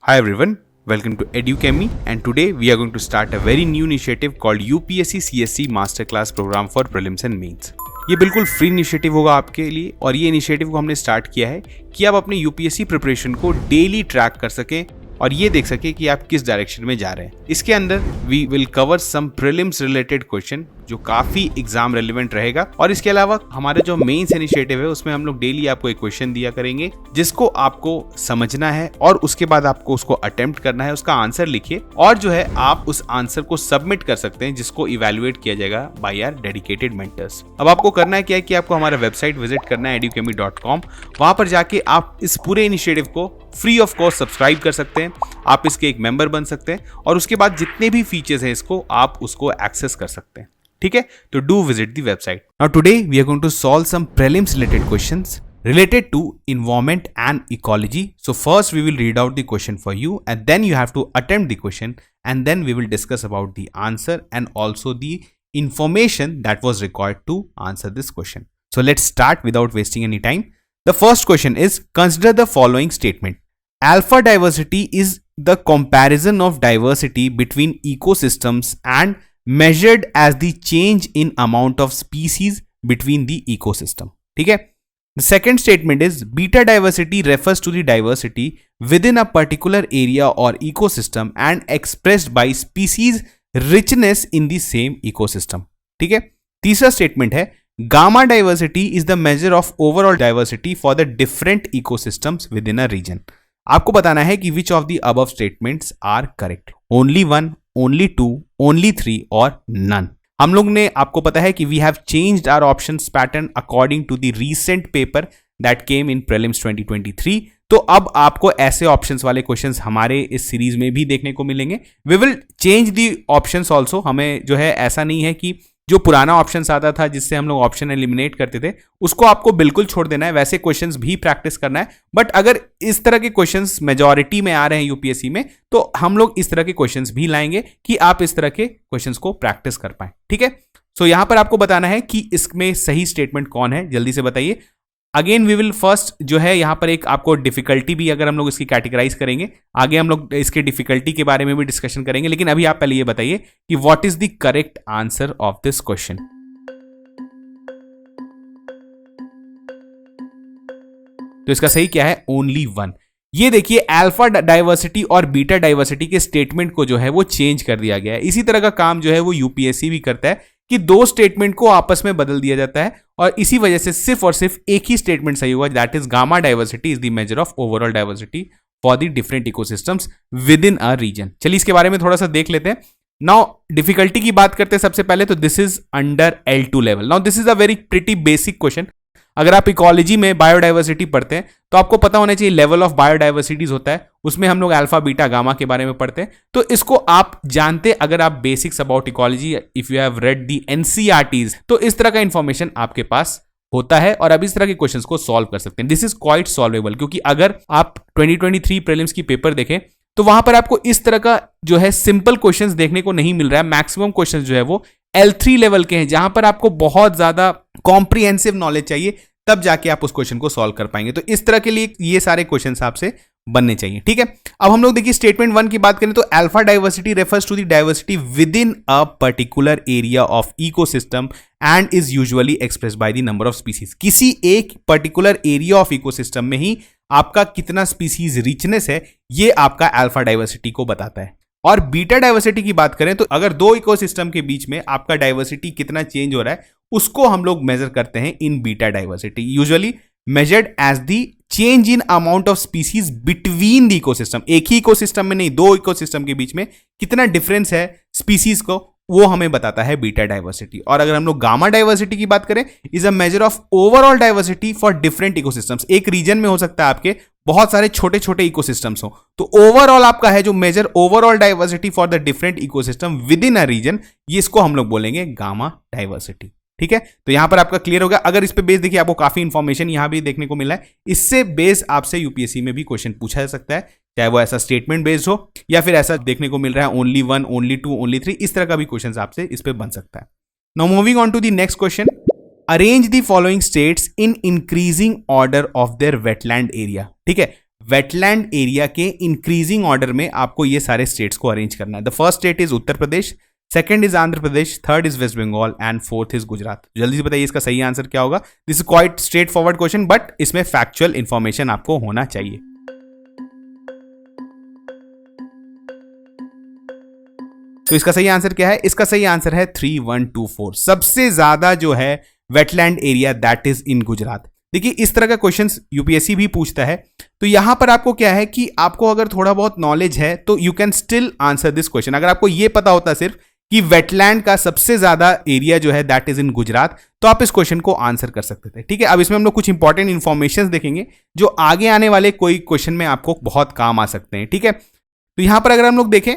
Hi everyone, welcome to EduChemy and today we are going to start a very new initiative called UPSC CSC Masterclass Program for Prelims and Mains। ये बिल्कुल free initiative होगा आपके लिए और ये initiative को हमने start किया है कि आप अपने यूपीएससी प्रिपरेशन को डेली ट्रैक कर सकें और ये देख सके कि आप किस डायरेक्शन में जा रहे हैं। इसके अंदर we will cover some prelims related question जो काफी एग्जाम रेलेवेंट रहेगा और इसके अलावा हमारे जो मेंस इनिशिएटिव है उसमें हम लोग डेली आपको एक क्वेश्चन दिया करेंगे जिसको आपको समझना है और उसके बाद आपको उसको अटेम्प्ट करना है, उसका आंसर लिखिए और जो है आप उस आंसर को सबमिट कर सकते हैं जिसको इवैल्यूएट किया जाएगा बाय आवर डेडिकेटेड मेंटर्स। अब आपको करना है क्या है कि आपको हमारा वेबसाइट विजिट करना है educhemy.com। वहां पर जाके आप इस पूरे इनिशिएटिव को फ्री ऑफ कॉस्ट सब्सक्राइब कर सकते हैं, आप इसके एक मेंबर बन सकते हैं और उसके बाद जितने भी फीचर्स हैं इसको आप उसको एक्सेस कर सकते हैं। ठीक है, तो do visit the website. Now today we are going to solve some prelims related questions related to environment and ecology. So first we will read out the question for you and then you have to attempt the question and then we will discuss about the answer and also the information that was required to answer this question. So let's start without wasting any time. The first question is, consider the following statement. Alpha diversity is the comparison of diversity between ecosystems and measured as the change in amount of species between the ecosystem. ठीक है? The second statement is, beta diversity refers to the diversity within a particular area or ecosystem and expressed by species richness in the same ecosystem. ठीक है? तीसरा statement है, gamma diversity is the measure of overall diversity for the different ecosystems within a region. आपको बताना है कि which of the above statements are correct. Only one, only two, only three और none. हम लोग ने आपको पता है कि we have changed our options pattern according to the recent paper that came in prelims 2023। तो अब आपको ऐसे ऑप्शंस वाले क्वेश्चंस हमारे इस सीरीज में भी देखने को मिलेंगे। We will change the options also. हमें जो है ऐसा नहीं है कि जो पुराना ऑप्शंस आता था जिससे हम लोग ऑप्शन एलिमिनेट करते थे उसको आपको बिल्कुल छोड़ देना है, वैसे क्वेश्चंस भी प्रैक्टिस करना है। बट अगर इस तरह के क्वेश्चंस मेजॉरिटी में आ रहे हैं यूपीएससी में तो हम लोग इस तरह के क्वेश्चंस भी लाएंगे कि आप इस तरह के क्वेश्चंस को प्रैक्टिस कर पाए। ठीक है, सो यहां पर आपको बताना है कि इसमें सही स्टेटमेंट कौन है, जल्दी से बताइए। अगेन वी विल फर्स्ट जो है यहाँ पर एक आपको डिफिकल्टी भी अगर हम लोग इसकी कैटेगराइज करेंगे, आगे हम लोग इसके डिफिकल्टी के बारे में भी डिस्कशन करेंगे, लेकिन अभी आप पहले ये बताइए कि what is the correct answer of this question. तो इसका सही क्या है? Only one. ये देखिए अल्फा डाइवर्सिटी और बीटा डाइवर्सिटी के स्टेटमेंट को जो है वो चेंज कर दिया गया है। इसी तरह का काम जो है वो यूपीएससी भी करता है कि दो स्टेटमेंट को आपस में बदल दिया जाता है और इसी वजह से सिर्फ और सिर्फ एक ही स्टेटमेंट सही हुआ, that is gamma diversity is the measure of overall diversity for the different ecosystems within a region. चलिए इसके बारे में थोड़ा सा देख लेते हैं। नाउ डिफिकल्टी की बात करते हैं सबसे पहले, तो this is under L2 level. Now this is a very pretty basic question. अगर आप इकोलॉजी में बायोडाइवर्सिटी पढ़ते हैं तो आपको पता होना चाहिए लेवल ऑफ बायोडाइवर्सिटीज होता है, उसमें हम लोग अल्फा बीटा गामा के बारे में पढ़ते हैं। तो इसको आप जानते, अगर आप basics about ecology, if you have read the NCERTs, तो इस तरह का इंफॉर्मेशन आपके पास होता है और अब इस तरह के क्वेश्चंस को सॉल्व कर सकते हैं। दिस इज क्वाइट सॉल्वेबल, क्योंकि अगर आप 2023 प्रीलिम्स की पेपर देखें तो वहां पर आपको इस तरह का जो है सिंपल क्वेश्चंस देखने को नहीं मिल रहा है। मैक्सिमम क्वेश्चंस जो है वो L3 लेवल के हैं, जहां पर आपको बहुत ज्यादा कॉम्प्रिहेंसिव नॉलेज चाहिए, तब जाके आप उस क्वेश्चन को सॉल्व कर पाएंगे। तो इस तरह के लिए ये सारे क्वेश्चंस आपसे बनने चाहिए। ठीक है, अब हम लोग देखिए स्टेटमेंट 1 की बात करें तो alpha diversity refers to the diversity within a particular area of ecosystem and is usually expressed by the number of species. किसी एक पर्टिकुलर एरिया ऑफ इकोसिस्टम में ही आपका कितना स्पीसीज रिचनेस है, ये आपका अल्फा डाइवर्सिटी को बताता है। और बीटा डाइवर्सिटी की बात करें तो अगर दो इकोसिस्टम के बीच में आपका डाइवर्सिटी कितना चेंज हो रहा है उसको हम लोग मेजर करते हैं in beta diversity, usually measured as the change in amount of species between the ecosystem. एक ही इकोसिस्टम में नहीं, दो इकोसिस्टम के बीच में कितना डिफरेंस है स्पीसीज को, वो हमें बताता है बीटा डाइवर्सिटी। और अगर हम लोग गामा डाइवर्सिटी की बात करें, is a major of overall diversity for different ecosystems. एक रीजन में हो सकता है आपके बहुत सारे छोटे छोटे इकोसिस्टम्स हो, तो ओवरऑल आपका है जो measure overall diversity for the different ecosystem within a region, ये इसको हम लोग बोलेंगे गामा डाइवर्सिटी। ठीक है, तो यहां पर आपका क्लियर होगा। अगर इस पे बेस देखिए आपको काफी इंफॉर्मेशन यहां भी देखने को मिला है। इससे बेस आपसे यूपीएससी में भी क्वेश्चन पूछा जा सकता है, चाहे वो ऐसा स्टेटमेंट बेस्ड हो या फिर ऐसा देखने को मिल रहा है only one, only two, only three, इस तरह का भी क्वेश्चन आपसे इस पे बन सकता है। Now moving on to the next question, arrange the following states in increasing order of their wetland area. ठीक है, वेटलैंड एरिया के इंक्रीजिंग ऑर्डर में आपको ये सारे स्टेट्स को अरेंज करना है। The first state is Uttar Pradesh, second is Andhra Pradesh, third is West Bengal and fourth is Gujarat. जल्दी से बताइए इसका सही आंसर क्या होगा। This is quite straightforward question, but इसमें फैक्चुअल इंफॉर्मेशन आपको होना चाहिए। तो इसका सही आंसर क्या है? इसका सही आंसर है 3124। सबसे ज्यादा जो है wetland area that is in Gujarat. देखिए इस तरह का क्वेश्चंस यूपीएससी भी पूछता है, तो यहां पर आपको क्या है कि आपको अगर थोड़ा बहुत नॉलेज है तो you can still answer this question. अगर आपको यह पता होता सिर्फ कि वेटलैंड का सबसे ज्यादा एरिया जो है दैट इज इन गुजरात, तो आप इस क्वेश्चन को आंसर कर सकते थे। ठीक है, अब इसमें हम लोग कुछ इंपॉर्टेंट इंफॉर्मेशन देखेंगे जो आगे आने वाले कोई क्वेश्चन में आपको बहुत काम आ सकते हैं। ठीक है, तो यहां पर अगर हम लोग देखें,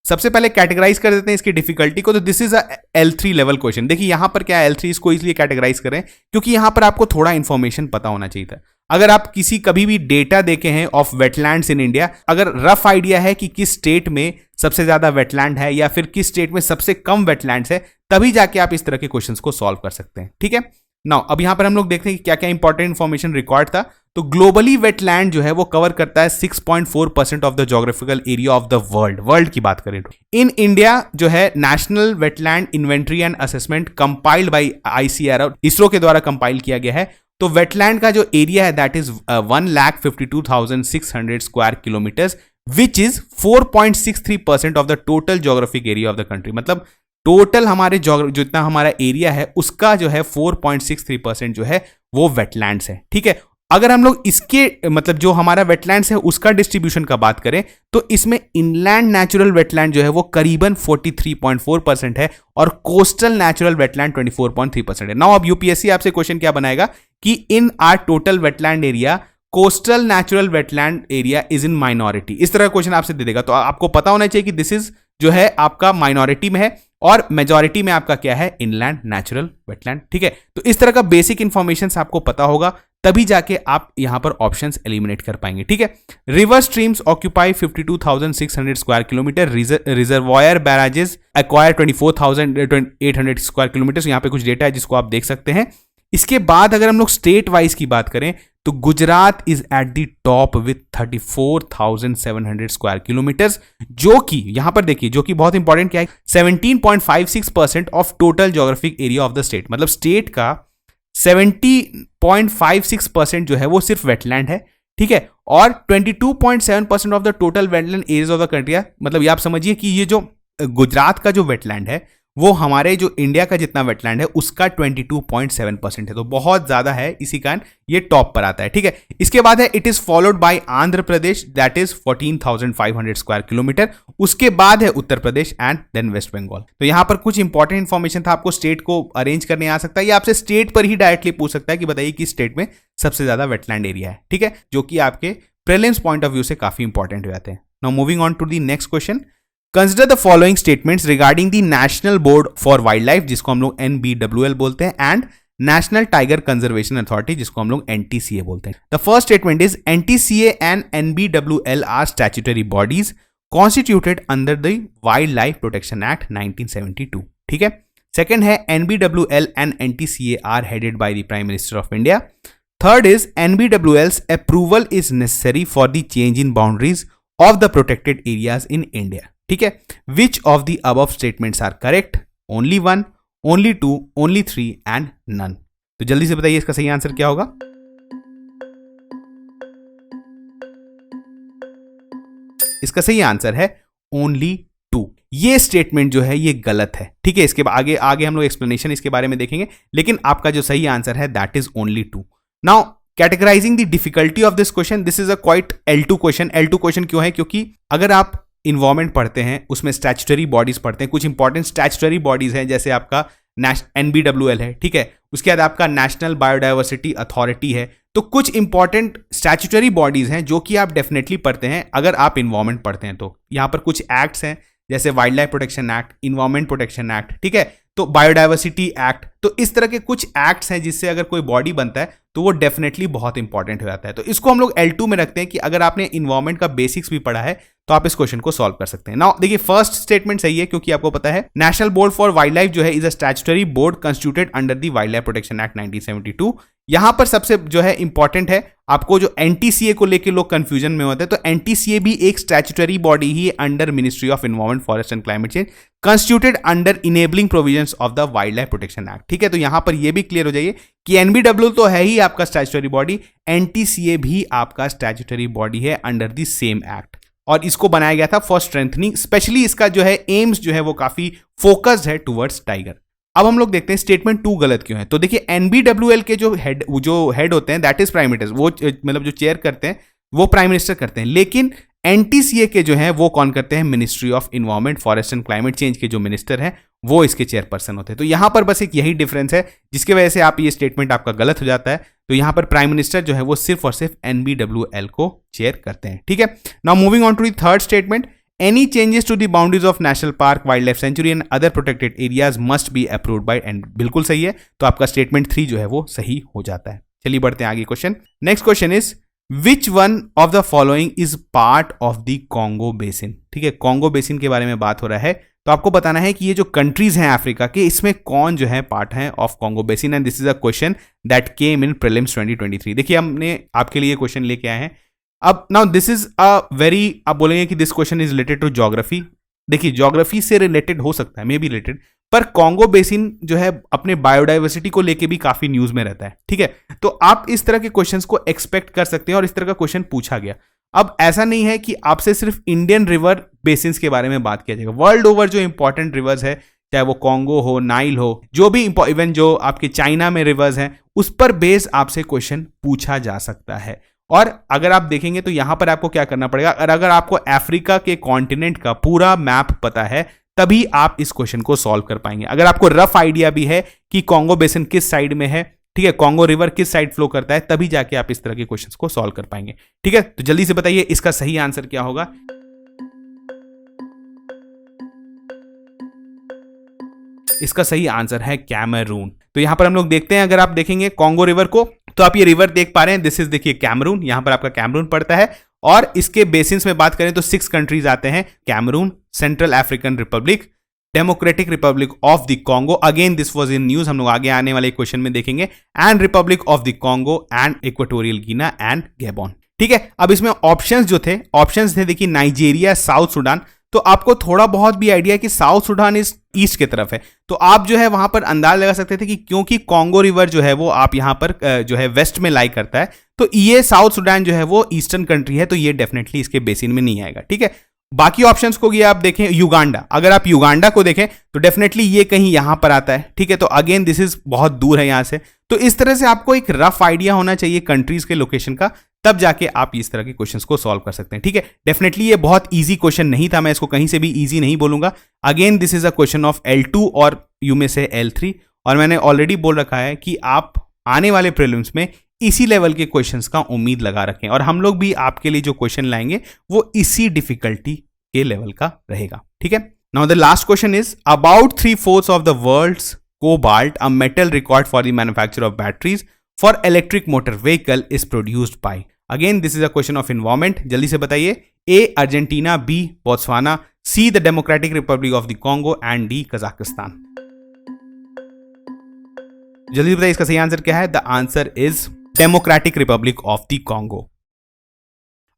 सबसे पहले कैटेगराइज कर देते हैं इसकी डिफिकल्टी को। तो this is a L3 level question. देखिए यहां पर क्या है, L3 इसको इसलिए कैटेगराइज करें क्योंकि यहां पर आपको थोड़ा इंफॉर्मेशन पता होना चाहिए था। अगर आप किसी कभी भी डेटा देखे हैं ऑफ वेटलैंड्स इन इंडिया, अगर रफ आइडिया है कि किस स्टेट में सबसे ज्यादा वेटलैंड है या फिर किस स्टेट में सबसे कम वेटलैंड्स है, तभी जाके आप इस तरह के क्वेश्चंस को सॉल्व कर सकते हैं। ठीक है, नाउ अब यहां पर हम लोग देखते हैं कि क्या क्या इंपॉर्टेंट इंफॉर्मेशन रिकॉर्ड था। तो ग्लोबली वेटलैंड जो है वो कवर करता है 6.4% of the geographical area of the world की बात करें। इन इंडिया जो है national wetland inventory and assessment compiled bye ICAR, ISRO के द्वारा कंपाइल किया गया है। तो वेटलैंड का जो एरिया है that is 1,52,600 square kilometres, which is 4.63% of the total geographic area of the country. मतलब टोटल हमारे जितना हमारा एरिया है उसका जो है 4.63% जो है वो वेटलैंड्स है। ठीक है, अगर हम लोग इसके मतलब जो हमारा वेटलैंड्स है उसका डिस्ट्रीब्यूशन का बात करें तो इसमें इनलैंड नेचुरल वेटलैंड जो है वो करीबन 43.4% है और कोस्टल नेचुरल वेटलैंड 24.3% है। नाउ अब यूपीएससी आपसे क्वेश्चन क्या बनाएगा कि इन are total wetland area coastal natural wetland area is in minority. इस तरह का क्वेश्चन आपसे दे देगा, तो आपको पता होना चाहिए कि दिस इज जो है आपका माइनॉरिटी में है और मेजॉरिटी में आपका क्या है, इनलैंड नेचुरल वेटलैंड। ठीक है, तो इस तरह का बेसिक इंफॉर्मेशन आपको पता होगा, तभी जाके आप यहां पर ऑप्शंस एलिमिनेट कर पाएंगे। ठीक है, river streams occupy 52,600 square kilometre, reservoir barrages acquire 24,800 square kilometre. यहां पे कुछ डेटा है जिसको आप देख सकते हैं। इसके बाद अगर हम लोग स्टेट वाइज की बात करें तो Gujarat is at the top width 34,700 square kilometres, जो कि यहां पर देखिए जो कि बहुत इंपॉर्टेंट क्या है, 17.56% of total geographic area of the state. मतलब स्टेट का 70.56% जो है वो सिर्फ वेटलैंड है। ठीक है, और 22.7% of the total wetland areas of the country. मतलब ये आप समझिए कि ये जो गुजरात का जो वेटलैंड है वो हमारे जो इंडिया का जितना वेटलैंड है उसका 22.7% है, तो बहुत ज्यादा है, इसी कारण ये टॉप पर आता है। ठीक है, इसके बाद है it is followed by Andhra Pradesh that is 14,500 square kilometre. उसके बाद है Uttar Pradesh and then waste Bengal. तो यहां पर कुछ इंपॉर्टेंट इंफॉर्मेशन था, आपको स्टेट को अरेंज करने आ सकता है या आपसे स्टेट पर ही डायरेक्टली पूछ सकता है कि बताइए कि स्टेट में सबसे ज्यादा वेटलैंड एरिया है। ठीक है, जो कि आपके प्रीलिम्स पॉइंट ऑफ व्यू से काफी इंपॉर्टेंट हो जाते हैं। Now moving on to the next question, consider the following statements regarding the National Board for Wildlife, जिसको हम लोग NBWL बोलते हैं, and National Tiger Conservation Authority, जिसको हम लोग NTCA बोलते हैं। The first statement is NTCA and NBWL are statutory bodies constituted under the Wildlife Protection Act 1972। ठीक है, सेकंड है NBWL and NTCA are headed by the Prime minister of India. Third is NBWL's approval is necessary for the change in boundaries of the protected areas in India. ठीक है, which of the above statements are correct? Only 1, only 2, only 3 and none. तो जल्दी से बताइए इसका सही answer क्या होगा। इसका सही आंसर है ओनली 2। ये स्टेटमेंट जो है ये गलत है। ठीक है, इसके आगे हम लोग एक्सप्लेनेशन इसके बारे में देखेंगे, लेकिन आपका जो सही आंसर है that is only 2। Now categorising the difficulty of this question, this is a quite L2 question. L2 question क्यों है? क्योंकि अगर आप इन्वायरमेंट पढ़ते हैं उसमें स्टैट्यूटरी बॉडीज पढ़ते हैं, कुछ इंपॉर्टेंट स्टैट्यूटरी बॉडीज हैं, जैसे आपका NBWL है। ठीक है, उसके बाद आपका नेशनल बायोडाइवर्सिटी अथॉरिटी है। तो कुछ इंपॉर्टेंट स्टैट्यूटरी बॉडीज हैं जो कि आप डेफिनेटली पढ़ते हैं अगर आप इन्वायरमेंट पढ़ते हैं। तो यहां पर कुछ एक्ट्स हैं जैसे wild life Protection act, environment protection act, ठीक है, तो बायोडाइवर्सिटी एक्ट। तो इस तरह के कुछ एक्ट्स हैं जिससे अगर कोई बॉडी बनता है तो वो डेफिनेटली बहुत इंपॉर्टेंट हो जाता है। तो इसको हम लोग L2 में रखते हैं कि अगर आपने इन्वायरमेंट का बेसिक्स भी पढ़ा है तो आप इस क्वेश्चन को सॉल्व कर सकते हैं। नाउ देखिए फर्स्ट स्टेटमेंट सही है क्योंकि आपको पता है national Board for wild life जो है is a statutory board constituted under the Wildlife Protection Act 1972। यहां पर सबसे जो है इंपॉर्टेंट है आपको जो एनटीसीए को लेकर लोग कंफ्यूजन में होते हैं, तो एनटीसीए भी एक statutory body he under ministry of environment forest and climate change constituted under enabling provisions of the Wildlife Protection act. ठीक है, तो यहां पर यह भी क्लियर हो जाइए कि एनबीडब्ल्यू तो है ही आपका स्टैट्यूटरी बॉडी, एनटीसीए भी आपका स्टैट्यूटरी बॉडी है अंडर द सेम एक्ट, और इसको बनाया गया था फॉर स्ट्रेंथनिंग, स्पेशली इसका जो है एम्स जो है वो काफी फोकस्ड है टुवर्ड्स टाइगर। अब हम लोग देखते हैं स्टेटमेंट 2 गलत क्यों है। तो देखिए एनबीडब्ल्यूएल के जो हेड होते हैं दैट इज प्राइम मिनिस्टर, वो मतलब जो चेयर करते हैं वो प्राइम मिनिस्टर करते हैं, लेकिन एनटीसीए के जो है वो कौन करते हैं, ministry of environment forest and climate change के जो मिनिस्टर हैं वो इसके चेयरपर्सन होते हैं। तो यहां पर बस एक यही डिफरेंस है जिसकी वजह से आप ये स्टेटमेंट आपका गलत हो जाता है। तो यहां पर प्राइम मिनिस्टर जो है वो सिर्फ और सिर्फ एनबीडब्ल्यूएल को चेयर करते हैं। ठीक है, now moving on to the third statement, any changes to the boundaries of national park, wildlife sanctuary and other protected areas must be approved by and, बिल्कुल सही है, तो आपका स्टेटमेंट 3 जो है वो सही हो जाता है। चलिए बढ़ते हैं आगे question. Next question is which one of the following is part of the Congo basin. ठीक है, कॉन्गो बेसिन के बारे में बात हो रहा है, तो आपको बताना है कि ये जो कंट्रीज हैं अफ्रीका के, इसमें कौन जो है पार्ट है of Congo basin, and this is a question that came in prelims 2023। देखिए हमने आपके लिए क्वेश्चन लेके आए हैं। अब now this is a very, आप बोलेंगे कि this question is related to geography. देखिए ज्योग्राफी से रिलेटेड हो सकता है, मे बी रिलेटेड, पर कॉन्गो बेसिन जो है अपने बायोडाइवर्सिटी को लेके भी काफी न्यूज में रहता है। ठीक है, तो आप इस तरह के क्वेश्चंस को एक्सपेक्ट कर सकते हैं और इस तरह का क्वेश्चन पूछा गया। अब ऐसा नहीं है कि आपसे सिर्फ इंडियन रिवर बेसिन्स के बारे में बात किया जाएगा, वर्ल्ड ओवर जो इंपॉर्टेंट रिवर्स है, चाहे वो कॉन्गो हो, नाइल हो, जो भी इवन जो आपके चाइना में रिवर्स हैं, उस पर बेस आपसे क्वेश्चन पूछा जा सकता है। और अगर आप देखेंगे तो यहां पर आपको क्या करना पड़ेगा, अगर आपको अफ्रीका के कॉन्टिनेंट का पूरा मैप पता है तभी आप इस क्वेश्चन को सॉल्व कर पाएंगे। अगर आपको रफ आइडिया भी है कि कॉन्गो बेसिन किस साइड में है, ठीक है, कॉन्गो रिवर किस साइड फ्लो करता है, तभी जाके आप इस तरह के क्वेश्चंस को सॉल्व कर पाएंगे। ठीक है, तो जल्दी से बताइए इसका सही आंसर क्या होगा। इसका सही आंसर है कैमरून। तो यहां पर हम लोग देखते हैं, अगर आप देखेंगे कॉन्गो रिवर को, तो आप ये रिवर देख पा रहे हैं, दिस इज देखिए कैमरून, यहां पर आपका कैमरून पड़ता है, और इसके बेसिन्स में बात करें तो 6 कंट्रीज आते हैं, Cameroon, Central African Republic, Democratic Republic of the Congo, again this was in news, हम लोग आगे आने वाले क्वेश्चन में देखेंगे, and Republic of the Congo and Equatorial Guinea and Gabon. ठीक है, अब इसमें ऑप्शंस जो थे, ऑप्शंस थे देखिए नाइजीरिया, साउथ सुडान, तो आपको थोड़ा बहुत भी आइडिया कि साउथ सुडान इस ईस्ट की तरफ है, तो आप जो है वहां पर अंदाज लगा सकते थे कि क्योंकि कॉन्गो रिवर जो है वो आप यहां पर जो है वेस्ट में लाई करता है, तो ये साउथ सुडान जो है वो ईस्टर्न कंट्री है, तो ये डेफिनेटली इसके बेसिन में नहीं आएगा। ठीक है, बाकी ऑप्शंस को आप देखें, युगांडा, अगर आप युगांडा को देखें तो डेफिनेटली ये कहीं यहां पर आता है। ठीक है, तो अगेन दिस इज बहुत दूर है यहां से, तो इस तरह से आपको एक रफ आइडिया होना चाहिए कंट्रीज के लोकेशन का, तब जाके आप इस तरह के क्वेश्चंस को सॉल्व कर सकते हैं। ठीक है, डेफिनेटली ये बहुत इजी क्वेश्चन नहीं था, मैं इसको कहीं से भी इजी नहीं बोलूंगा। Again this is a question of L2 और यू में से L3, और मैंने ऑलरेडी बोल रखा है कि आप आने वाले प्रीलिम्स में इसी लेवल के क्वेश्चंस का उम्मीद लगा रखें, और हम लोग भी आपके लिए जो क्वेश्चन लाएंगे वो इसी डिफिकल्टी के लेवल का रहेगा। ठीक है, now the last question is about 3/4 of the world's cobalt, a metal record for the manufacture of batteries for electric motor vehicle is produced by, again this is a question of environment, जल्दी से बताइए, A Argentina, B Botswana, C the Democratic Republic of the Congo and D Kazakhstan. जल्दी बताइए इसका सही answer क्या है। The answer is Democratic Republic of the Congo.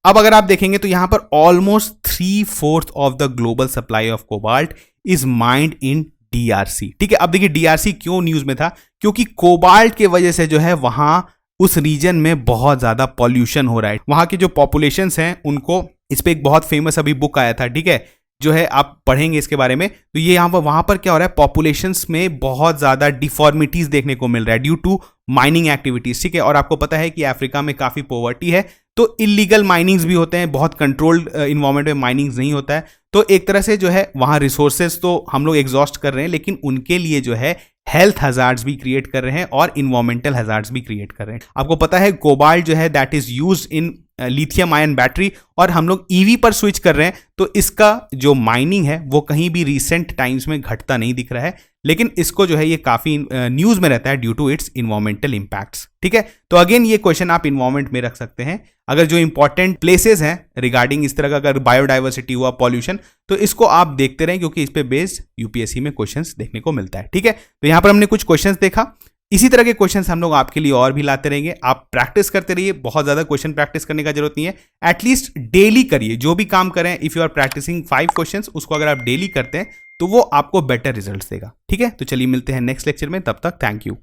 अब अगर आप देखेंगे तो यहां पर almost 3/4 of the global supply of cobalt is mind in DRC। ठीक है, अब देखिए DRC क्यों न्यूज में था, क्योंकि कोबाल्ट के वजह से जो है वहां उस रीजन में बहुत ज्यादा पॉल्यूशन हो रहा है, वहां की जो पॉपुलेशंस हैं उनको, इस पे एक बहुत फेमस अभी बुक आया था, ठीक है, जो है आप पढ़ेंगे इसके बारे में, तो ये यहाँ पर वहां पर क्या हो रहा है, पॉपुलेशंस में बहुत ज्यादा डिफॉर्मिटीज देखने को मिल रहा है ड्यू टू माइनिंग एक्टिविटीज। ठीक है, और आपको पता है कि अफ्रीका में काफी पॉवर्टी है, तो इलीगल माइनिंग्स भी होते हैं, बहुत कंट्रोल्ड इन्वायरमेंट में माइनिंग्स नहीं होता है, तो एक तरह से जो है वहां रिसोर्सेज तो हम लोग एग्जॉस्ट कर रहे हैं, लेकिन उनके लिए जो है हेल्थ हजार्ड्स भी क्रिएट कर रहे हैं और इन्वायरमेंटल हजार्ड्स भी क्रिएट कर रहे हैं। आपको पता है कोबाल्ट जो है that is used in lithium ion battery, और हम लोग ईवी पर स्विच कर रहे हैं, तो इसका जो माइनिंग है वो कहीं भी रिसेंट टाइम्स में घटता नहीं दिख रहा है, लेकिन इसको जो है ये काफी न्यूज में रहता है due to its environmental impacts. ठीक है, तो अगेन ये क्वेश्चन आप इन्वायरमेंट में रख सकते हैं। अगर जो इंपॉर्टेंट प्लेसेस हैं रिगार्डिंग इस तरह का, अगर बायोडाइवर्सिटी हुआ, पॉल्यूशन, तो इसको आप देखते रहें क्योंकि इस पे बेस्ड यूपीएससी में क्वेश्चंस देखने को मिलता है। ठीक है, तो यहां पर हमने कुछ क्वेश्चंस देखा, इसी तरह के क्वेश्चंस हम लोग आपके लिए और भी लाते रहेंगे। आप प्रैक्टिस करते रहिए, बहुत ज्यादा क्वेश्चन प्रैक्टिस करने का जरूरत नहीं है, एटलीस्ट डेली करिए। जो भी काम करें, if you are practising 5 questions, उसको अगर आप डेली करते हैं तो वो आपको बेटर रिजल्ट्स देगा। ठीक है, तो चलिए मिलते हैं नेक्स्ट लेक्चर में, तब तक थैंक यू।